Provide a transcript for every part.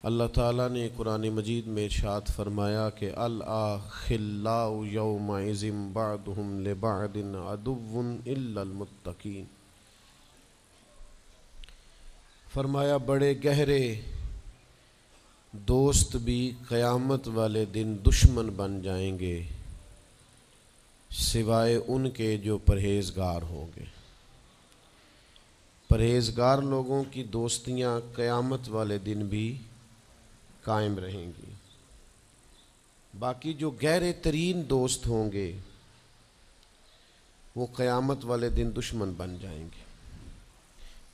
اللہ تعالیٰ نے قرآن مجید میں ارشاد فرمایا کہ الاخلاء یومئذ بعضهم لبعض عدو الا المتقین۔ فرمایا بڑے گہرے دوست بھی قیامت والے دن دشمن بن جائیں گے سوائے ان کے جو پرہیزگار ہوں گے۔ پرہیزگار لوگوں کی دوستیاں قیامت والے دن بھی قائم رہیں گی، باقی جو گہرے ترین دوست ہوں گے وہ قیامت والے دن دشمن بن جائیں گے۔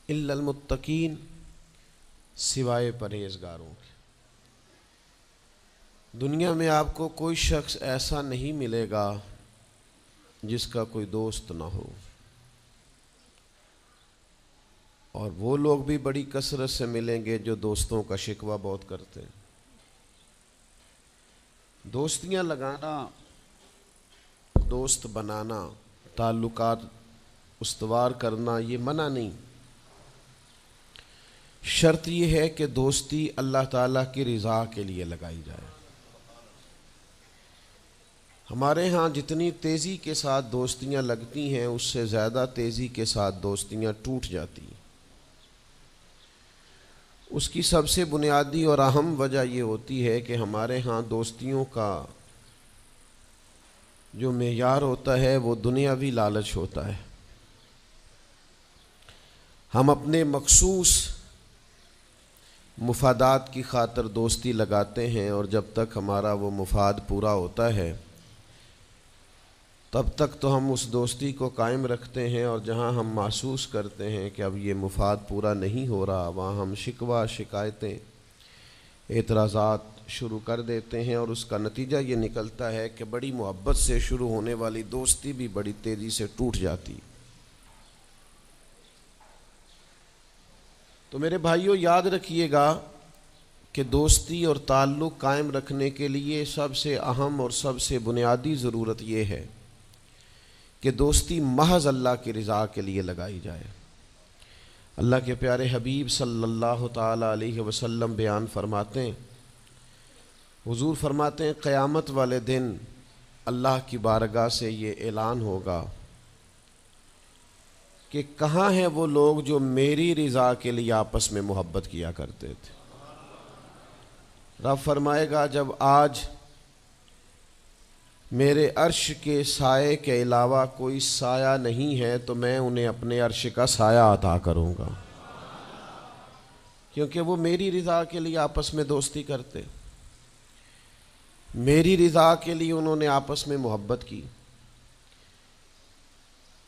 الا المتقین، سوائے پرہیزگاروں کے۔ دنیا میں آپ کو کوئی شخص ایسا نہیں ملے گا جس کا کوئی دوست نہ ہو، اور وہ لوگ بھی بڑی کثرت سے ملیں گے جو دوستوں کا شکوہ بہت کرتے ہیں۔ دوستیاں لگانا، دوست بنانا، تعلقات استوار کرنا یہ منع نہیں، شرط یہ ہے کہ دوستی اللہ تعالیٰ کی رضا کے لیے لگائی جائے۔ ہمارے ہاں جتنی تیزی کے ساتھ دوستیاں لگتی ہیں اس سے زیادہ تیزی کے ساتھ دوستیاں ٹوٹ جاتی ہیں۔ اس کی سب سے بنیادی اور اہم وجہ یہ ہوتی ہے کہ ہمارے ہاں دوستیوں کا جو معیار ہوتا ہے وہ دنیاوی لالچ ہوتا ہے۔ ہم اپنے مخصوص مفادات کی خاطر دوستی لگاتے ہیں، اور جب تک ہمارا وہ مفاد پورا ہوتا ہے تب تک تو ہم اس دوستی کو قائم رکھتے ہیں، اور جہاں ہم محسوس کرتے ہیں کہ اب یہ مفاد پورا نہیں ہو رہا وہاں ہم شکوہ، شکایتیں، اعتراضات شروع کر دیتے ہیں، اور اس کا نتیجہ یہ نکلتا ہے کہ بڑی محبت سے شروع ہونے والی دوستی بھی بڑی تیزی سے ٹوٹ جاتی۔ تو میرے بھائیوں یاد رکھیے گا کہ دوستی اور تعلق قائم رکھنے کے لیے سب سے اہم اور سب سے بنیادی ضرورت یہ ہے کہ دوستی محض اللہ کی رضا کے لیے لگائی جائے۔ اللہ کے پیارے حبیب صلی اللہ تعالیٰ علیہ وسلم بیان فرماتے ہیں، حضور فرماتے ہیں قیامت والے دن اللہ کی بارگاہ سے یہ اعلان ہوگا کہ کہاں ہیں وہ لوگ جو میری رضا کے لیے آپس میں محبت کیا کرتے تھے۔ رب فرمائے گا جب آج میرے عرش کے سائے کے علاوہ کوئی سایہ نہیں ہے تو میں انہیں اپنے عرش کا سایہ عطا کروں گا، کیونکہ وہ میری رضا کے لیے آپس میں دوستی کرتے، میری رضا کے لیے انہوں نے آپس میں محبت کی۔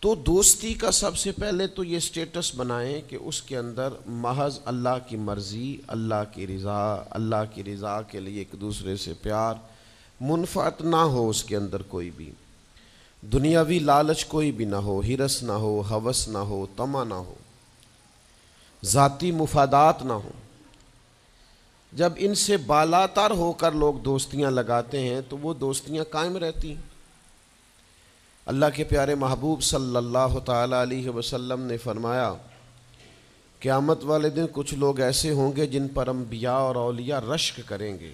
تو دوستی کا سب سے پہلے تو یہ سٹیٹس بنائیں کہ اس کے اندر محض اللہ کی مرضی، اللہ کی رضا کے لیے ایک دوسرے سے پیار، منفعت نہ ہو اس کے اندر کوئی بھی، دنیاوی لالچ کوئی بھی نہ ہو، ہرس نہ ہو، ہوس نہ ہو، طمع نہ ہو، ذاتی مفادات نہ ہو۔ جب ان سے بالاتر ہو کر لوگ دوستیاں لگاتے ہیں تو وہ دوستیاں قائم رہتی ہیں۔ اللہ کے پیارے محبوب صلی اللہ تعالیٰ علیہ وسلم نے فرمایا قیامت والے دن کچھ لوگ ایسے ہوں گے جن پر انبیاء اور اولیاء رشک کریں گے،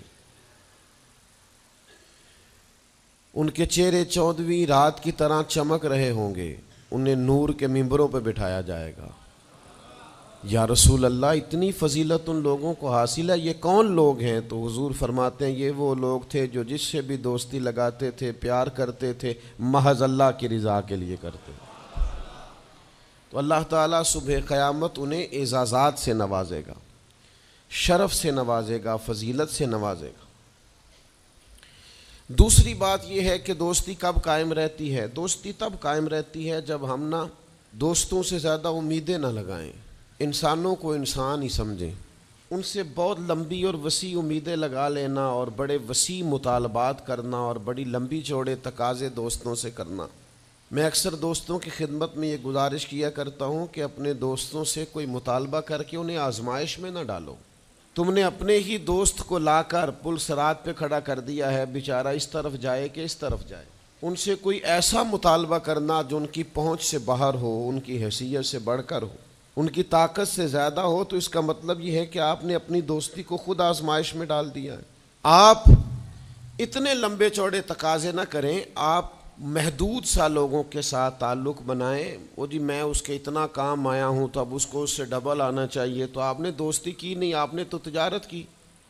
ان کے چہرے 14ویں رات کی طرح چمک رہے ہوں گے، انہیں نور کے ممبروں پہ بٹھایا جائے گا۔ یا رسول اللہ اتنی فضیلت ان لوگوں کو حاصل ہے، یہ کون لوگ ہیں؟ تو حضور فرماتے ہیں یہ وہ لوگ تھے جو جس سے بھی دوستی لگاتے تھے، پیار کرتے تھے، محض اللہ کی رضا کے لیے کرتے۔ تو اللہ تعالیٰ صبح قیامت انہیں اعزازات سے نوازے گا، شرف سے نوازے گا، فضیلت سے نوازے گا۔ دوسری بات یہ ہے کہ دوستی کب قائم رہتی ہے؟ دوستی تب قائم رہتی ہے جب ہم دوستوں سے زیادہ امیدیں نہ لگائیں، انسانوں کو انسان ہی سمجھیں، ان سے بہت لمبی اور وسیع امیدیں لگا لینا اور بڑے وسیع مطالبات کرنا اور بڑی لمبی چوڑے تقاضے دوستوں سے کرنا۔ میں اکثر دوستوں کی خدمت میں یہ گزارش کیا کرتا ہوں کہ اپنے دوستوں سے کوئی مطالبہ کر کے انہیں آزمائش میں نہ ڈالو۔ تم نے اپنے ہی دوست کو لا کر پل صراط پہ کھڑا کر دیا ہے، بیچارہ اس طرف جائے کہ اس طرف جائے۔ ان سے کوئی ایسا مطالبہ کرنا جو ان کی پہنچ سے باہر ہو، ان کی حیثیت سے بڑھ کر ہو، ان کی طاقت سے زیادہ ہو تو اس کا مطلب یہ ہے کہ آپ نے اپنی دوستی کو خود آزمائش میں ڈال دیا ہے۔ آپ اتنے لمبے چوڑے تقاضے نہ کریں، آپ محدود سا لوگوں کے ساتھ تعلق بنائیں۔ وہ جی میں اس کے اتنا کام آیا ہوں تو اب اس کو اس سے ڈبل آنا چاہیے، تو آپ نے دوستی کی نہیں، آپ نے تو تجارت کی۔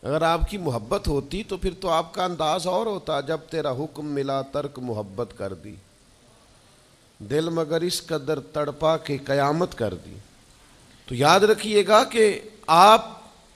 اگر آپ کی محبت ہوتی تو پھر تو آپ کا انداز اور ہوتا، جب تیرا حکم ملا ترک محبت کر دی، دل مگر اس قدر تڑپا کہ قیامت کر دی۔ تو یاد رکھیے گا کہ آپ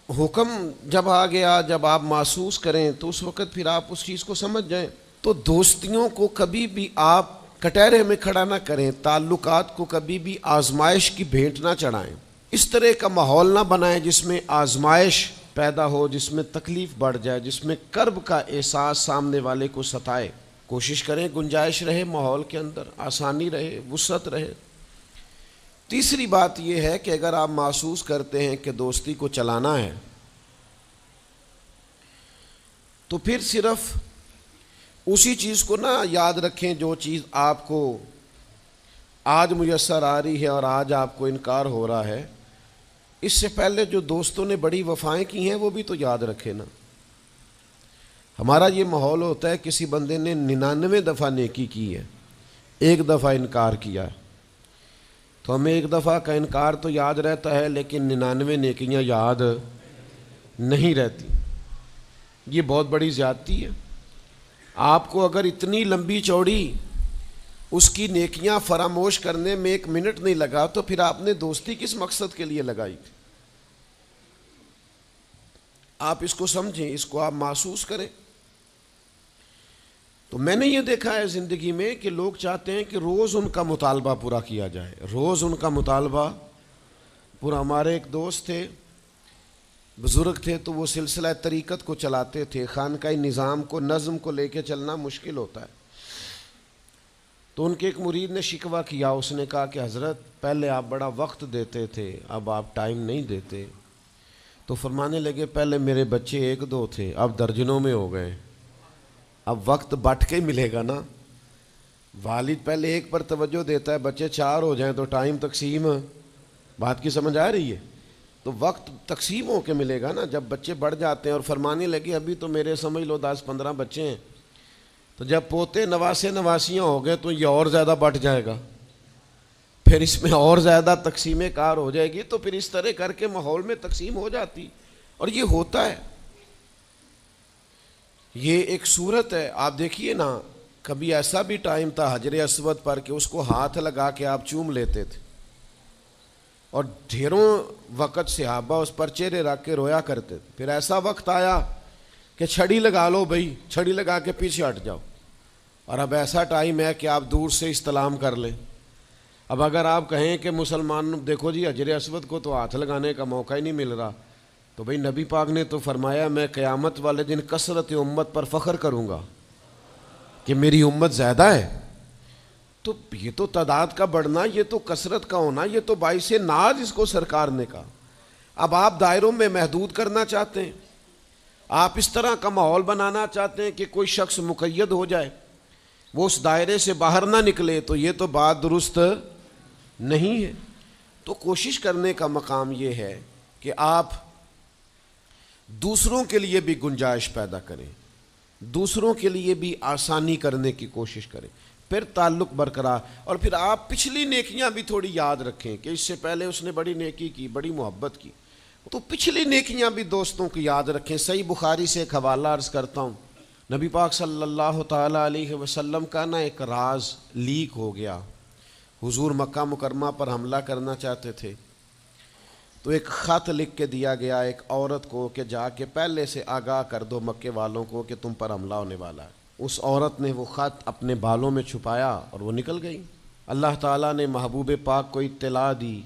حکم جب آ گیا، جب آپ محسوس کریں تو اس وقت پھر آپ اس چیز کو سمجھ جائیں۔ تو دوستیوں کو کبھی بھی آپ کٹہرے میں کھڑا نہ کریں، تعلقات کو کبھی بھی آزمائش کی بھیٹ نہ چڑھائیں۔ اس طرح کا ماحول نہ بنائیں جس میں آزمائش پیدا ہو، جس میں تکلیف بڑھ جائے، جس میں کرب کا احساس سامنے والے کو ستائے۔ کوشش کریں گنجائش رہے ماحول کے اندر، آسانی رہے، وسعت رہے۔ تیسری بات یہ ہے کہ اگر آپ محسوس کرتے ہیں کہ دوستی کو چلانا ہے تو پھر صرف اسی چیز کو نہ یاد رکھیں جو چیز آپ کو آج میسر آ رہی ہے اور آج آپ کو انکار ہو رہا ہے۔ اس سے پہلے جو دوستوں نے بڑی وفائیں کی ہیں وہ بھی تو یاد رکھے نا۔ ہمارا یہ ماحول ہوتا ہے کسی بندے نے 99 دفعہ نیکی کی ہے، ایک دفعہ انکار کیا ہے، تو ہمیں ایک دفعہ کا انکار تو یاد رہتا ہے لیکن 99 نیکیاں یاد نہیں رہتی۔ یہ بہت بڑی زیادتی ہے۔ آپ کو اگر اتنی لمبی چوڑی اس کی نیکیاں فراموش کرنے میں 1 منٹ نہیں لگا تو پھر آپ نے دوستی کس مقصد کے لیے لگائی تھی؟ آپ اس کو سمجھیں، اس کو آپ محسوس کریں۔ تو میں نے یہ دیکھا ہے زندگی میں کہ لوگ چاہتے ہیں کہ روز ان کا مطالبہ پورا کیا جائے، روز ان کا مطالبہ پورا۔ ہمارے ایک دوست تھے، بزرگ تھے، تو وہ سلسلہ طریقت کو چلاتے تھے، خانقاہ نظام کو، نظم کو لے کے چلنا مشکل ہوتا ہے۔ تو ان کے ایک مرید نے شکوہ کیا، اس نے کہا کہ حضرت پہلے آپ بڑا وقت دیتے تھے، اب آپ ٹائم نہیں دیتے۔ تو فرمانے لگے پہلے میرے بچے 1-2 تھے، اب درجنوں میں ہو گئے، اب وقت بٹ کے ملے گا نا۔ والد پہلے ایک پر توجہ دیتا ہے، بچے 4 ہو جائیں تو ٹائم تقسیم، بات کی سمجھ آ رہی ہے؟ تو وقت تقسیم ہو کے ملے گا نا جب بچے بڑھ جاتے ہیں۔ اور فرمانے لگے ابھی تو میرے سمجھ لو 10-15 بچے ہیں، تو جب پوتے نواسے نواسیاں ہو گئے تو یہ اور زیادہ بٹ جائے گا، پھر اس میں اور زیادہ تقسیم کار ہو جائے گی۔ تو پھر اس طرح کر کے ماحول میں تقسیم ہو جاتی، اور یہ ہوتا ہے، یہ ایک صورت ہے۔ آپ دیکھیے نا، کبھی ایسا بھی ٹائم تھا حجر اسود پر کہ اس کو ہاتھ لگا کے آپ چوم لیتے تھے، اور ڈھیروں وقت صحابہ اس پر چہرے رکھ کے رویا کرتے تھے۔ پھر ایسا وقت آیا کہ چھڑی لگا لو بھائی، چھڑی لگا کے پیچھے ہٹ جاؤ، اور اب ایسا ٹائم ہے کہ آپ دور سے استلام کر لیں۔ اب اگر آپ کہیں کہ مسلمان دیکھو جی حجر اسود کو تو ہاتھ لگانے کا موقع ہی نہیں مل رہا، تو بھئی نبی پاک نے تو فرمایا میں قیامت والے دن کثرت امت پر فخر کروں گا کہ میری امت زیادہ ہے۔ تو یہ تو تعداد کا بڑھنا، یہ تو کثرت کا ہونا، یہ تو باعث ناز اس کو سرکار نے کہا۔ اب آپ دائروں میں محدود کرنا چاہتے ہیں، آپ اس طرح کا ماحول بنانا چاہتے ہیں کہ کوئی شخص مقید ہو جائے، وہ اس دائرے سے باہر نہ نکلے، تو یہ تو بات درست نہیں ہے۔ تو کوشش کرنے کا مقام یہ ہے کہ آپ دوسروں کے لیے بھی گنجائش پیدا کریں، دوسروں کے لیے بھی آسانی کرنے کی کوشش کریں، پھر تعلق برقرار۔ اور پھر آپ پچھلی نیکیاں بھی تھوڑی یاد رکھیں کہ اس سے پہلے اس نے بڑی نیکی کی، بڑی محبت کی، تو پچھلی نیکیاں بھی دوستوں کی یاد رکھیں۔ صحیح بخاری سے ایک حوالہ عرض کرتا ہوں، نبی پاک صلی اللہ تعالیٰ علیہ وسلم کا نا ایک راز لیک ہو گیا۔ حضور مکہ مکرمہ پر حملہ کرنا چاہتے تھے، تو ایک خط لکھ کے دیا گیا ایک عورت کو کہ جا کے پہلے سے آگاہ کر دو مکے والوں کو کہ تم پر حملہ ہونے والا ہے۔ اس عورت نے وہ خط اپنے بالوں میں چھپایا اور وہ نکل گئی۔ اللہ تعالیٰ نے محبوب پاک کو اطلاع دی،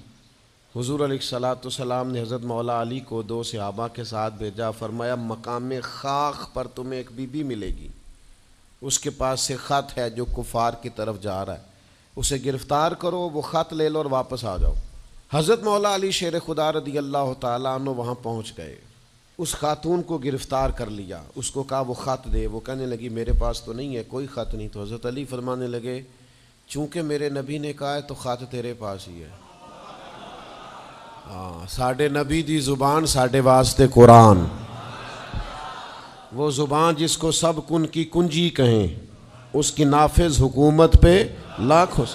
حضور علیہ الصلاۃ والسلام نے حضرت مولا علی کو 2 صحابہ کے ساتھ بھیجا، فرمایا مقام خاک پر تمہیں ایک بی بی ملے گی، اس کے پاس سے خط ہے جو کفار کی طرف جا رہا ہے، اسے گرفتار کرو، وہ خط لے لو اور واپس آ جاؤ۔ حضرت مولا علی شیر خدا رضی اللہ تعالیٰ عنہ وہاں پہنچ گئے، اس خاتون کو گرفتار کر لیا، اس کو کہا وہ خط دے، وہ کہنے لگی میرے پاس تو نہیں ہے، کوئی خط نہیں۔ تو حضرت علی فرمانے لگے چونکہ میرے نبی نے کہا ہے تو خط تیرے پاس ہی ہے۔ ساڈے نبی دی زبان ساڈے واسطے قرآن، وہ زبان جس کو سب کن کی کنجی کہیں، اس کی نافذ حکومت پہ لاکھوں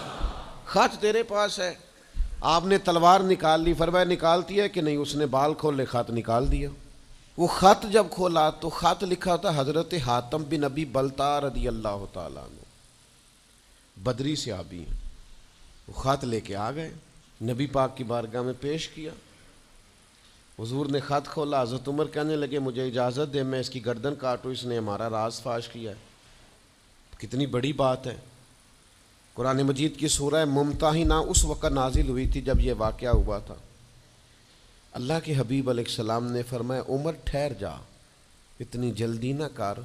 خط تیرے پاس ہے۔ آپ نے تلوار نکال لی، فرمایا نکالتی ہے کہ نہیں؟ اس نے بال کھولے، خط نکال دیا۔ وہ خط جب کھولا تو خط لکھا تھا حضرت حاتم بن نبی بلتا رضی اللہ تعالیٰ عنہ، بدری صحابی ہیں۔ وہ خط لے کے آ گئے، نبی پاک کی بارگاہ میں پیش کیا۔ حضور نے خط کھولا، حضرت عمر کہنے لگے مجھے اجازت دے میں اس کی گردن کاٹوں، اس نے ہمارا راز فاش کیا ہے۔ کتنی بڑی بات ہے۔ قرآن مجید کی سورہ ممتحنہ اس وقت نازل ہوئی تھی جب یہ واقعہ ہوا تھا۔ اللہ کے حبیب علیہ السلام نے فرمایا عمر ٹھہر جا، اتنی جلدی نہ کر،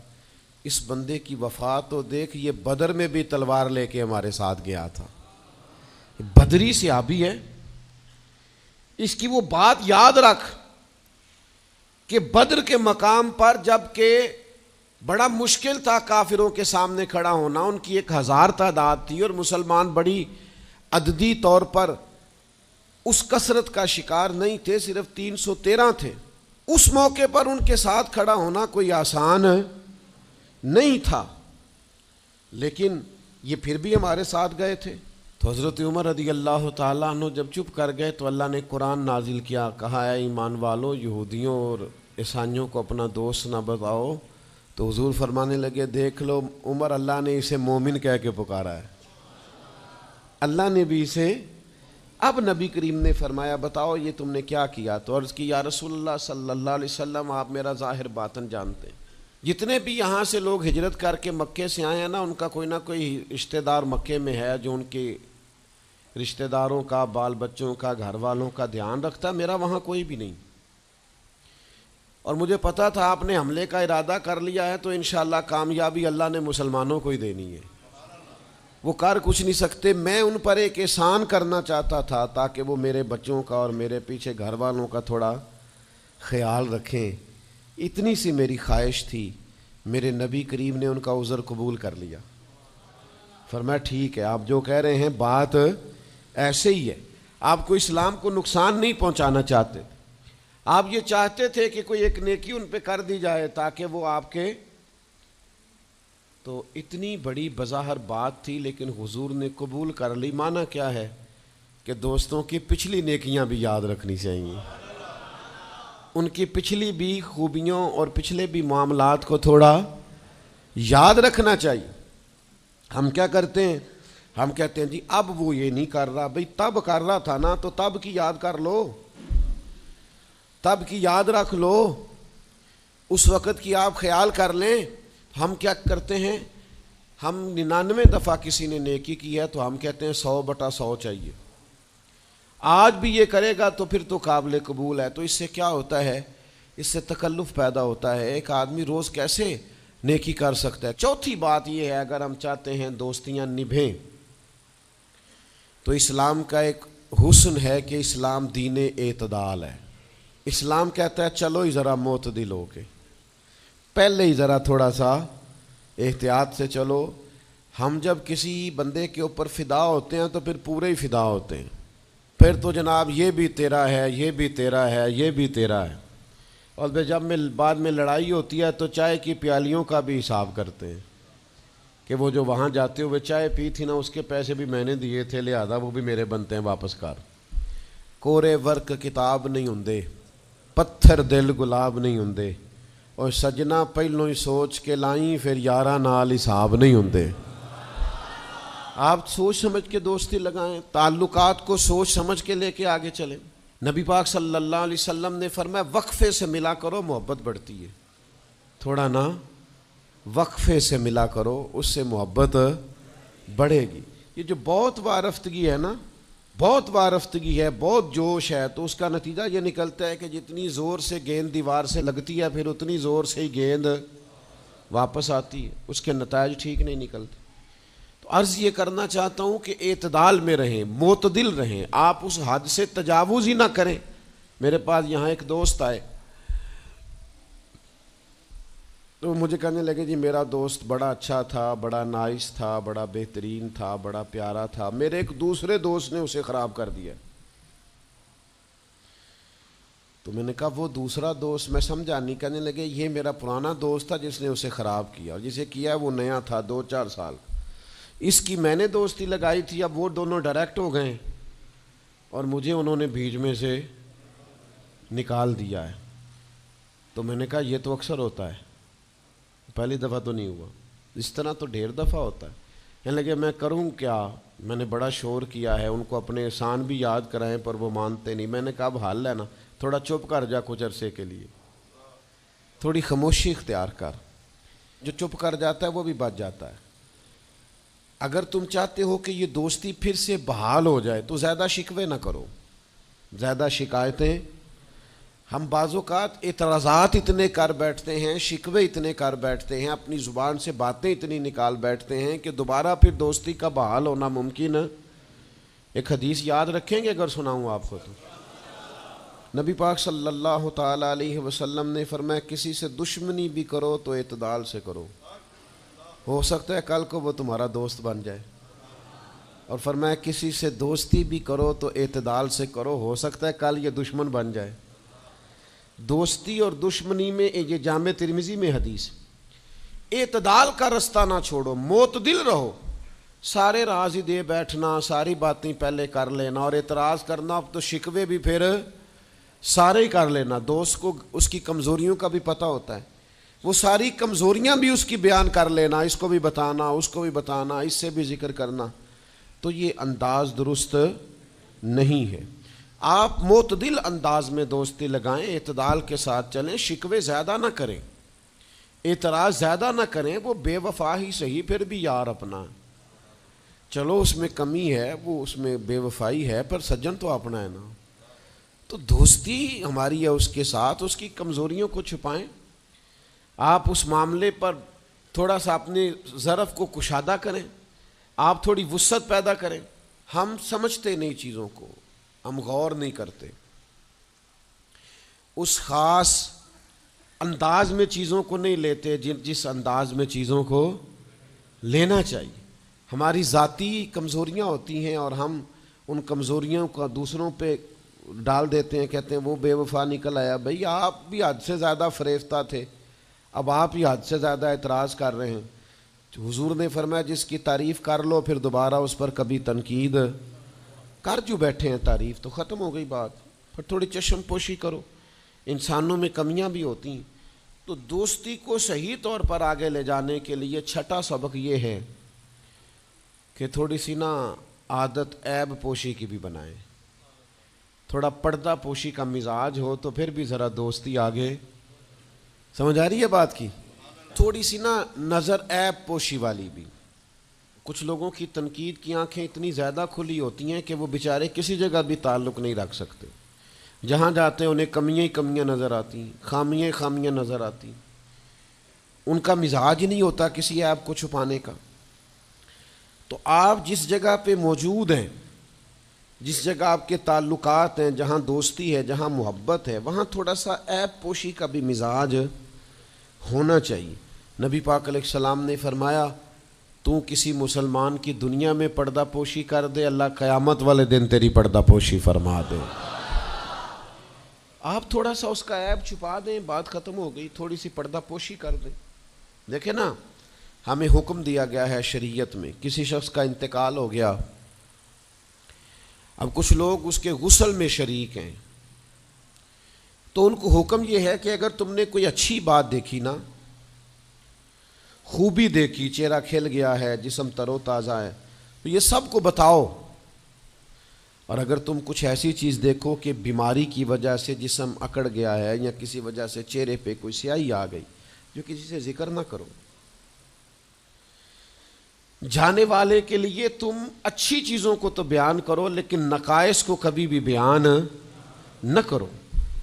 اس بندے کی وفات تو دیکھ، یہ بدر میں بھی تلوار لے کے ہمارے ساتھ گیا تھا، بدری صحابی ہے۔ اس کی وہ بات یاد رکھ کہ بدر کے مقام پر جب کہ بڑا مشکل تھا کافروں کے سامنے کھڑا ہونا، ان کی 1000 تعداد تھی اور مسلمان بڑی عددی طور پر اس کثرت کا شکار نہیں تھے، صرف 313 تھے۔ اس موقع پر ان کے ساتھ کھڑا ہونا کوئی آسان نہیں تھا، لیکن یہ پھر بھی ہمارے ساتھ گئے تھے۔ تو حضرت عمر رضی اللہ تعالیٰ عنہ جب چپ کر گئے تو اللہ نے قرآن نازل کیا، کہا اے ایمان والو یہودیوں اور عیسائیوں کو اپنا دوست نہ بتاؤ۔ تو حضور فرمانے لگے دیکھ لو عمر، اللہ نے اسے مومن کہہ کے پکارا ہے، اللہ نے بھی اسے۔ اب نبی کریم نے فرمایا بتاؤ یہ تم نے کیا کیا؟ تو عرض کی یا رسول اللہ صلی اللہ علیہ وسلم آپ میرا ظاہر باطن جانتے ہیں، جتنے بھی یہاں سے لوگ ہجرت کر کے مکے سے آئے ہیں نا، ان کا کوئی نہ کوئی رشتہ دار مکے میں ہے جو ان کے رشتہ داروں کا، بال بچوں کا، گھر والوں کا دھیان رکھتا، میرا وہاں کوئی بھی نہیں۔ اور مجھے پتا تھا آپ نے حملے کا ارادہ کر لیا ہے تو انشاءاللہ کامیابی اللہ نے مسلمانوں کو ہی دینی ہے، وہ کر کچھ نہیں سکتے۔ میں ان پر ایک احسان کرنا چاہتا تھا تاکہ وہ میرے بچوں کا اور میرے پیچھے گھر والوں کا تھوڑا خیال رکھیں، اتنی سی میری خواہش تھی۔ میرے نبی کریم نے ان کا عذر قبول کر لیا، فرمایا ٹھیک ہے آپ جو کہہ رہے ہیں بات ایسے ہی ہے، آپ کو اسلام کو نقصان نہیں پہنچانا چاہتے، آپ یہ چاہتے تھے کہ کوئی ایک نیکی ان پہ کر دی جائے تاکہ وہ آپ کے، تو اتنی بڑی بظاہر بات تھی لیکن حضور نے قبول کر لی۔ معنی کیا ہے کہ دوستوں کی پچھلی نیکیاں بھی یاد رکھنی چاہیے، ان کی پچھلی بھی خوبیوں اور پچھلے بھی معاملات کو تھوڑا یاد رکھنا چاہیے۔ ہم کیا کرتے ہیں؟ ہم کہتے ہیں جی اب وہ یہ نہیں کر رہا، بھئی تب کر رہا تھا نا، تو تب کی یاد کر لو، تب کی یاد رکھ لو، اس وقت کی آپ خیال کر لیں۔ ہم کیا کرتے ہیں؟ ہم 99 دفعہ کسی نے نیکی کی ہے تو ہم کہتے ہیں 100/100 چاہیے، آج بھی یہ کرے گا تو پھر تو قابل قبول ہے۔ تو اس سے کیا ہوتا ہے؟ اس سے تکلف پیدا ہوتا ہے، ایک آدمی روز کیسے نیکی کر سکتا ہے؟ چوتھی بات یہ ہے اگر ہم چاہتے ہیں دوستیاں نبھیں تو اسلام کا ایک حسن ہے کہ اسلام دین اعتدال ہے۔ اسلام کہتا ہے چلو ہی ذرا معتدل ہو کے، پہلے ہی ذرا تھوڑا سا احتیاط سے چلو۔ ہم جب کسی بندے کے اوپر فدا ہوتے ہیں تو پھر پورے ہی فدا ہوتے ہیں، پھر تو جناب یہ بھی تیرا ہے، یہ بھی تیرا ہے، یہ بھی تیرا ہے، اور جب بعد میں لڑائی ہوتی ہے تو چائے کی پیالیوں کا بھی حساب کرتے ہیں کہ وہ جو وہاں جاتے ہوئے چائے پی تھی نا اس کے پیسے بھی میں نے دیے تھے، لہذا وہ بھی میرے بنتے ہیں، واپس کر۔ کورے ورک کتاب نہیں ہوندے، پتھر دل گلاب نہیں ہوندے، اور سجنا پہلوں ہی سوچ کے لائیں پھر یاراں نال حساب نہیں ہوندے۔ آپ سوچ سمجھ کے دوستی لگائیں، تعلقات کو سوچ سمجھ کے لے کے آگے چلیں۔ نبی پاک صلی اللہ علیہ وسلم نے فرمایا وقفے سے ملا کرو محبت بڑھتی ہے، تھوڑا نا وقفے سے ملا کرو، اس سے محبت بڑھے گی۔ یہ جو بہت وارفتگی ہے نا، بہت وارفتگی ہے، بہت جوش ہے، تو اس کا نتیجہ یہ نکلتا ہے کہ جتنی زور سے گیند دیوار سے لگتی ہے پھر اتنی زور سے ہی گیند واپس آتی ہے، اس کے نتائج ٹھیک نہیں نکلتے۔ تو عرض یہ کرنا چاہتا ہوں کہ اعتدال میں رہیں، معتدل رہیں، آپ اس حد سے تجاوز ہی نہ کریں۔ میرے پاس یہاں ایک دوست آئے تو مجھے کہنے لگے جی میرا دوست بڑا اچھا تھا، بڑا نائس تھا، بڑا بہترین تھا، بڑا پیارا تھا، میرے ایک دوسرے دوست نے اسے خراب کر دیا۔ تو میں نے کہا وہ دوسرا دوست میں سمجھا نہیں. کہنے لگے یہ میرا پرانا دوست تھا جس نے اسے خراب کیا, اور جسے کیا وہ نیا تھا 2-4 سال. اس کی میں نے دوستی لگائی تھی, اب وہ دونوں ڈائریکٹ ہو گئے اور مجھے انہوں نے بیچ میں سے نکال دیا ہے. تو میں نے کہا یہ تو اکثر ہوتا ہے, پہلی دفعہ تو نہیں ہوا, اس طرح تو ڈھیر دفعہ ہوتا ہے. کہنے لگے میں کروں کیا, میں نے بڑا شور کیا ہے, ان کو اپنے احسان بھی یاد کرائیں پر وہ مانتے نہیں. میں نے کہا اب حال ہے نا, تھوڑا چپ کر جا کچھ عرصے کے لیے, تھوڑی خاموشی اختیار کر. جو چپ کر جاتا ہے وہ بھی بچ جاتا ہے. اگر تم چاہتے ہو کہ یہ دوستی پھر سے بحال ہو جائے تو زیادہ شکوے نہ کرو, زیادہ شکایتیں. ہم بعض اوقات اعتراضات اتنے کر بیٹھتے ہیں, شکوے اتنے کر بیٹھتے ہیں, اپنی زبان سے باتیں اتنی نکال بیٹھتے ہیں کہ دوبارہ پھر دوستی کا بحال ہونا ممکن ہے. ایک حدیث یاد رکھیں گے اگر سناؤں آپ کو تو. نبی پاک صلی اللہ تعالیٰ علیہ وسلم نے فرمایا کسی سے دشمنی بھی کرو تو اعتدال سے کرو, ہو سکتا ہے کل کو وہ تمہارا دوست بن جائے. اور فرمایا کسی سے دوستی بھی کرو تو اعتدال سے کرو, ہو سکتا ہے کل یہ دشمن بن جائے. دوستی اور دشمنی میں یہ جامع ترمذی میں حدیث, اعتدال کا رستہ نہ چھوڑو, معتدل رہو. سارے راز ہی دے بیٹھنا, ساری باتیں پہلے کر لینا اور اعتراض کرنا, اب تو شکوے بھی پھر سارے ہی کر لینا. دوست کو اس کی کمزوریوں کا بھی پتہ ہوتا ہے, وہ ساری کمزوریاں بھی اس کی بیان کر لینا, اس کو بھی بتانا, اس کو بھی بتانا, اس سے بھی ذکر کرنا. تو یہ انداز درست نہیں ہے. آپ معتدل انداز میں دوستی لگائیں, اعتدال کے ساتھ چلیں, شکوے زیادہ نہ کریں, اعتراض زیادہ نہ کریں. وہ بے وفا ہی صحیح پھر بھی یار اپنا, چلو اس میں کمی ہے, وہ اس میں بے وفائی ہے, پر سجن تو اپنا ہے نا. تو دوستی ہماری ہے اس کے ساتھ, اس کی کمزوریوں کو چھپائیں. آپ اس معاملے پر تھوڑا سا اپنے ظرف کو کشادہ کریں, آپ تھوڑی وسعت پیدا کریں. ہم سمجھتے نہیں چیزوں کو, ہم غور نہیں کرتے, اس خاص انداز میں چیزوں کو نہیں لیتے جس انداز میں چیزوں کو لینا چاہیے. ہماری ذاتی کمزوریاں ہوتی ہیں اور ہم ان کمزوریوں کا دوسروں پہ ڈال دیتے ہیں, کہتے ہیں وہ بے وفا نکل آیا. بھئی آپ بھی حد سے زیادہ فریفتہ تھے, اب آپ ہی حد سے زیادہ اعتراض کر رہے ہیں. حضور نے فرمایا جس کی تعریف کر لو پھر دوبارہ اس پر کبھی تنقید کر جو بیٹھے ہیں, تعریف تو ختم ہو گئی بات. پھر تھوڑی چشم پوشی کرو, انسانوں میں کمیاں بھی ہوتی ہیں. تو دوستی کو صحیح طور پر آگے لے جانے کے لیے چھٹا سبق یہ ہے کہ تھوڑی سی نا عادت عیب پوشی کی بھی بنائیں. تھوڑا پردہ پوشی کا مزاج ہو تو پھر بھی ذرا دوستی آگے. سمجھ آ رہی ہے بات کی؟ تھوڑی سی نا نظر عیب پوشی والی بھی. کچھ لوگوں کی تنقید کی آنکھیں اتنی زیادہ کھلی ہوتی ہیں کہ وہ بیچارے کسی جگہ بھی تعلق نہیں رکھ سکتے. جہاں جاتے ہیں انہیں کمیاں ہی کمیاں نظر آتی ہیں, خامیاں ہی خامیاں نظر آتی ہیں. ان کا مزاج ہی نہیں ہوتا کسی عیب کو چھپانے کا. تو آپ جس جگہ پہ موجود ہیں, جس جگہ آپ کے تعلقات ہیں, جہاں دوستی ہے, جہاں محبت ہے, وہاں تھوڑا سا عیب پوشی کا بھی مزاج ہونا چاہیے. نبی پاک علیہ السلام نے فرمایا تو کسی مسلمان کی دنیا میں پردہ پوشی کر دے, اللہ قیامت والے دن تیری پردہ پوشی فرما دے. آپ تھوڑا سا اس کا عیب چھپا دیں, بات ختم ہو گئی. تھوڑی سی پردہ پوشی کر دیں. دیکھیں نا, ہمیں حکم دیا گیا ہے شریعت میں, کسی شخص کا انتقال ہو گیا, اب کچھ لوگ اس کے غسل میں شریک ہیں, تو ان کو حکم یہ ہے کہ اگر تم نے کوئی اچھی بات دیکھی نا, خوبی دیکھی, چہرہ کھل گیا ہے, جسم تر و تازہ ہے, تو یہ سب کو بتاؤ. اور اگر تم کچھ ایسی چیز دیکھو کہ بیماری کی وجہ سے جسم اکڑ گیا ہے یا کسی وجہ سے چہرے پہ کوئی سیاہی آ گئی, جو کسی سے ذکر نہ کرو. جانے والے کے لیے تم اچھی چیزوں کو تو بیان کرو لیکن نقائص کو کبھی بھی بیان نہ کرو.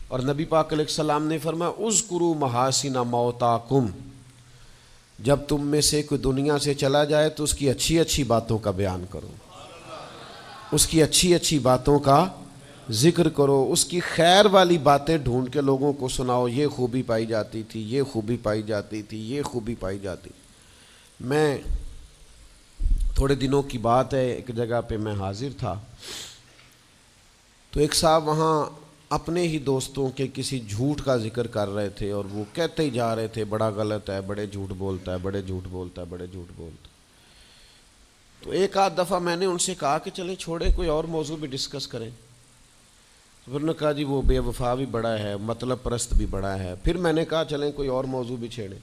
اور نبی پاک علیہ السلام نے فرمایا اذکروا محاسن موتاکم, جب تم میں سے کوئی دنیا سے چلا جائے تو اس کی اچھی اچھی باتوں کا بیان کرو, اس کی اچھی اچھی باتوں کا ذکر کرو, اس کی خیر والی باتیں ڈھونڈ کے لوگوں کو سناؤ. یہ خوبی پائی جاتی تھی, یہ خوبی پائی جاتی تھی, یہ خوبی پائی جاتی. میں تھوڑے دنوں کی بات ہے, ایک جگہ پہ میں حاضر تھا, تو ایک صاحب وہاں اپنے ہی دوستوں کے کسی جھوٹ کا ذکر کر رہے تھے اور وہ کہتے ہی جا رہے تھے بڑا غلط ہے، بڑے جھوٹ بولتا ہے، بڑے جھوٹ بولتا ہے، بڑے جھوٹ بولتا ہے۔ تو ایک آدھ دفعہ میں نے ان سے کہا کہ چلیں چھوڑیں، کوئی اور موضوع بھی ڈسکس کریں۔ تو پھر انہوں نے کہا جی وہ بے وفا بھی بڑا ہے، مطلب پرست بھی بڑا ہے۔ پھر میں نے کہا چلیں کوئی اور موضوع بھی چھیڑیں۔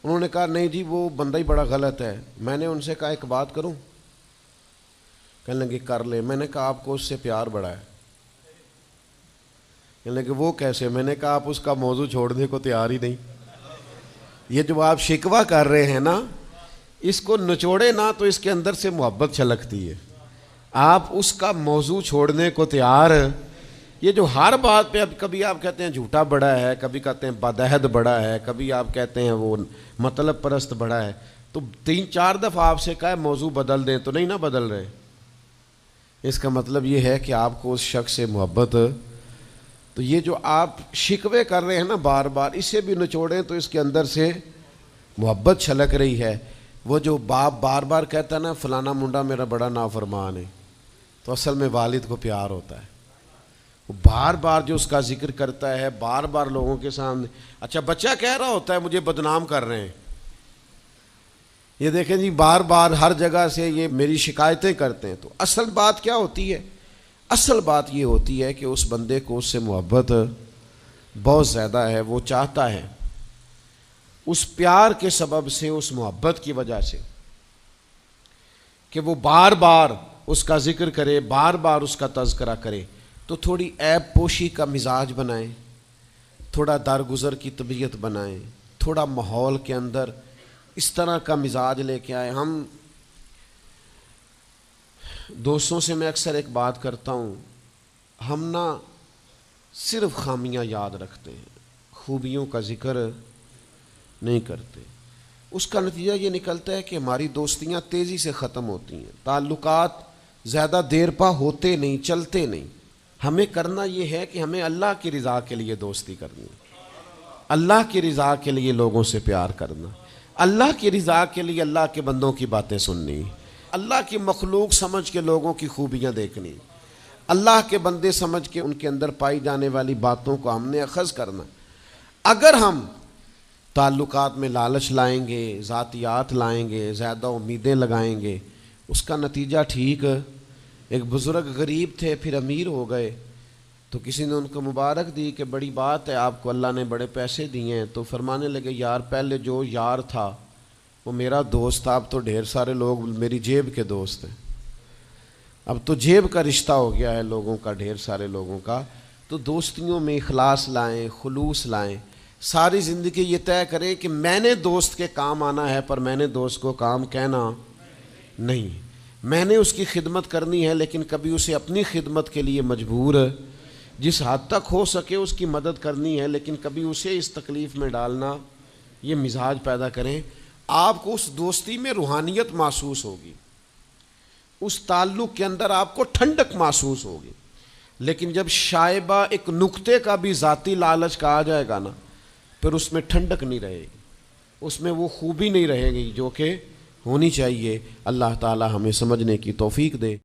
انہوں نے کہا نہیں جی وہ بندہ ہی بڑا غلط ہے۔ میں نے ان سے کہا ایک بات کروں؟ کہنے لگے کر لے۔ میں نے کہا آپ کو اس سے پیار بڑا ہے۔ کہنے لگے وہ کیسے؟ میں نے کہا آپ اس کا موضوع چھوڑنے کو تیار ہی نہیں۔ یہ جو آپ شکوہ کر رہے ہیں نا، اس کو نچوڑے نا تو اس کے اندر سے محبت چھلکتی ہے۔ آپ اس کا موضوع چھوڑنے کو تیار، یہ جو ہر بات پہ اب کبھی آپ کہتے ہیں جھوٹا بڑا ہے، کبھی کہتے ہیں بدعہد بڑا ہے، کبھی آپ کہتے ہیں وہ مطلب پرست بڑا ہے، تو 3-4 دفعہ آپ سے کہا ہے موضوع بدل دیں تو نہیں نہ بدل رہے۔ اس کا مطلب یہ ہے کہ آپ کو اس شخص سے محبت۔ تو یہ جو آپ شکوے کر رہے ہیں نا بار بار، اسے بھی نچوڑیں تو اس کے اندر سے محبت چھلک رہی ہے۔ وہ جو باپ بار بار کہتا ہے نا فلانا منڈا میرا بڑا نافرمان ہے، تو اصل میں والد کو پیار ہوتا ہے۔ وہ بار بار جو اس کا ذکر کرتا ہے، بار بار لوگوں کے سامنے، اچھا بچہ کہہ رہا ہوتا ہے مجھے بدنام کر رہے ہیں، یہ دیکھیں جی بار بار ہر جگہ سے یہ میری شکایتیں کرتے ہیں، تو اصل بات کیا ہوتی ہے؟ اصل بات یہ ہوتی ہے کہ اس بندے کو اس سے محبت بہت زیادہ ہے، وہ چاہتا ہے اس پیار کے سبب سے، اس محبت کی وجہ سے کہ وہ بار بار اس کا ذکر کرے، بار بار اس کا تذکرہ کرے، تو تھوڑی عیب پوشی کا مزاج بنائیں، تھوڑا درگزر کی طبیعت بنائیں، تھوڑا ماحول کے اندر اس طرح کا مزاج لے کے آئے۔ ہم دوستوں سے میں اکثر ایک بات کرتا ہوں، ہم نہ صرف خامیاں یاد رکھتے ہیں، خوبیوں کا ذکر نہیں کرتے۔ اس کا نتیجہ یہ نکلتا ہے کہ ہماری دوستیاں تیزی سے ختم ہوتی ہیں، تعلقات زیادہ دیر پا ہوتے نہیں، چلتے نہیں۔ ہمیں کرنا یہ ہے کہ ہمیں اللہ کی رضا کے لیے دوستی کرنی، اللہ کی رضا کے لیے لوگوں سے پیار کرنا، اللہ کی رضا کے لیے اللہ کے بندوں کی باتیں سننی، اللہ کی مخلوق سمجھ کے لوگوں کی خوبیاں دیکھنی، اللہ کے بندے سمجھ کے ان کے اندر پائی جانے والی باتوں کو ہم نے اخذ کرنا۔ اگر ہم تعلقات میں لالچ لائیں گے، ذاتیات لائیں گے، زیادہ امیدیں لگائیں گے، اس کا نتیجہ ٹھیک۔ ایک بزرگ غریب تھے پھر امیر ہو گئے، تو کسی نے ان کو مبارک دی کہ بڑی بات ہے آپ کو اللہ نے بڑے پیسے دیے ہیں، تو فرمانے لگے یار پہلے جو یار تھا وہ میرا دوست تھا، اب تو ڈھیر سارے لوگ میری جیب کے دوست ہیں، اب تو جیب کا رشتہ ہو گیا ہے لوگوں کا، ڈھیر سارے لوگوں کا۔ تو دوستیوں میں اخلاص لائیں، خلوص لائیں، ساری زندگی یہ طے کریں کہ میں نے دوست کے کام آنا ہے، پر میں نے دوست کو کام کہنا نہیں، میں نے اس کی خدمت کرنی ہے لیکن کبھی اسے اپنی خدمت کے لیے مجبور، جس حد تک ہو سکے اس کی مدد کرنی ہے لیکن کبھی اسے اس تکلیف میں ڈالنا، یہ مزاج پیدا کریں۔ آپ کو اس دوستی میں روحانیت محسوس ہوگی، اس تعلق کے اندر آپ کو ٹھنڈک محسوس ہوگی، لیکن جب شائبہ ایک نقطے کا بھی ذاتی لالچ کا آ جائے گا نا، پھر اس میں ٹھنڈک نہیں رہے گی، اس میں وہ خوبی نہیں رہے گی جو کہ ہونی چاہیے۔ اللہ تعالی ہمیں سمجھنے کی توفیق دے۔